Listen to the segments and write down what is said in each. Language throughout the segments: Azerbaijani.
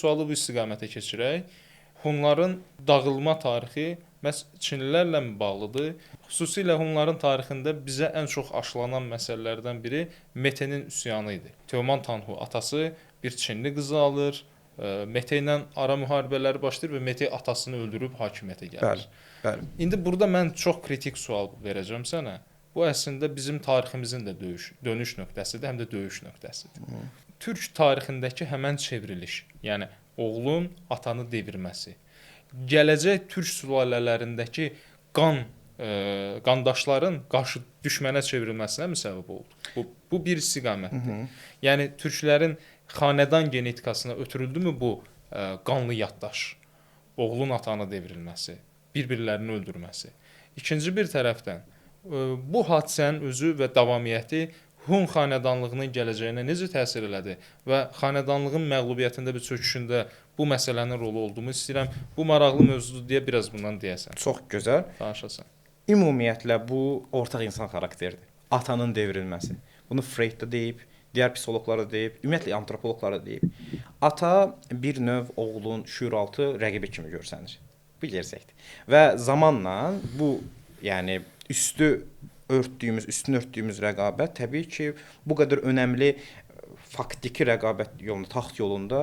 sualı bu istiqamətə keçirək. Hunların dağılma tarixi məhz Çinlilərlə mi bağlıdır? Xüsusilə Hunların tarixində bizə ən çox aşılanan məsələlərdən biri Metenin üsyanı idi. Teoman Tanhu atası bir Çinli qızı alır, Mete ilə ara müharibələri başlayır və Mete atasını öldürüb hakimiyyətə gəlir. Bəli. İndi burada mən çox kritik sual verəcəm sənə. Bu əslində bizim tariximizin də dönüş nöqtəsidir, həm də döyüş nöqtəsidir. Türk tarixindəki həmən çevriliş, yəni oğlun atanı devirməsi, gələcək türk sülalələrindəki qandaşların qarşı düşmənə çevrilməsinə mi səbəb oldu? Bu bir istiqamətdir. Yəni türklərin xanədan genetikasına ötürüldümü bu qanlı yaddaş, oğlun atanı devrilməsi, bir-birlərini öldürməsi. İkinci bir tərəfdən bu hadisənin özü və davamiyyəti Hun xanədanlığının gələcəyinə necə təsir elədi və xanədanlığın məğlubiyyətində bir çöküşündə bu məsələnin rolu olduğunu istəyirəm. Bu maraqlı mövzudur deyə biraz bundan deyəsən. Çox gözəl. Danışasan. Ümumiyyətlə bu ortaq insan xarakteridir. Atanın devrilməsi. Bunu Freud da deyib, digər psixoloqlar da deyib, ümumiyyətlə antropoloqlar da deyib. Ata bir növ oğlun şüuraltı rəqibi kimi görsənir. Bilirsəkdir. Və zamanla bu, yəni üstünü örtdüyümüz rəqabət təbii ki, bu qədər önəmli faktiki rəqabət yolunda, taxt yolunda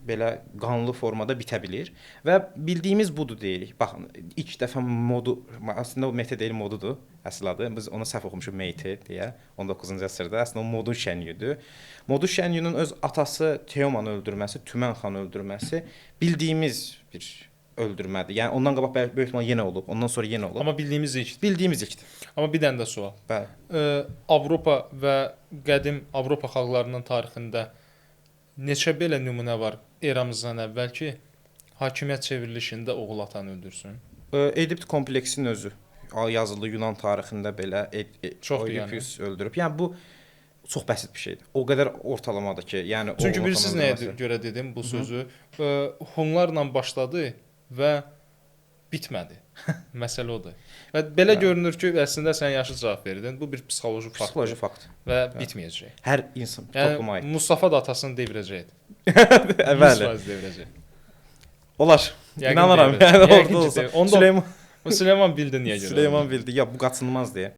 belə qanlı formada bitə bilir və bildiyimiz budur deyirik. Baxın, ilk dəfə modu, əslində o Mete deyil, modudur əsl adı. Biz ona səhv oxumuşuq Mete deyə 19-cu əsrdə. Əslində o modun şəniyudur. Modun şəniyunun öz atası Teomanı öldürməsi, Tümən xanı öldürməsi bildiyimiz bir öldürmədir. Yəni ondan qabaq böyük ehtimal yenə olub, ondan sonra yenə olub. Amma bildiyimiz ilkdir. Bildiyimiz ilkdir. Amma bir dənə də sual. Bəli. Avropa və qədim Avropa xalqlarının tarixində neçə belə nümunə var eramızdan əvvəl ki, hakimiyyət çevrilişində oğul atanı öldürsün? Edipt kompleksinin özü yazılı Yunan tarixində belə Oedipus öldürüb. Yəni bu çox bəsit bir şeydir. O qədər ortalamadır ki, yəni çünki bilirsiniz nəyə görə dedim bu sözü? Hunlarla başladı və bitmədi. Məsələ odur. Və belə görünür ki, əslində sən yaxşı cavab verdin. Bu bir psixoloji faktdır. Psixoloji fakt. Və bitməyəcək. Hər insan topluma aid. Mustafa da atasını devirəcəkdi. Bəli. 100% devirəcək. Olar. İnanıram. Yəni orada olsa. Süleyman bildi niyə görə. Süleyman bildi. Ya bu qaçınılmaz deyə.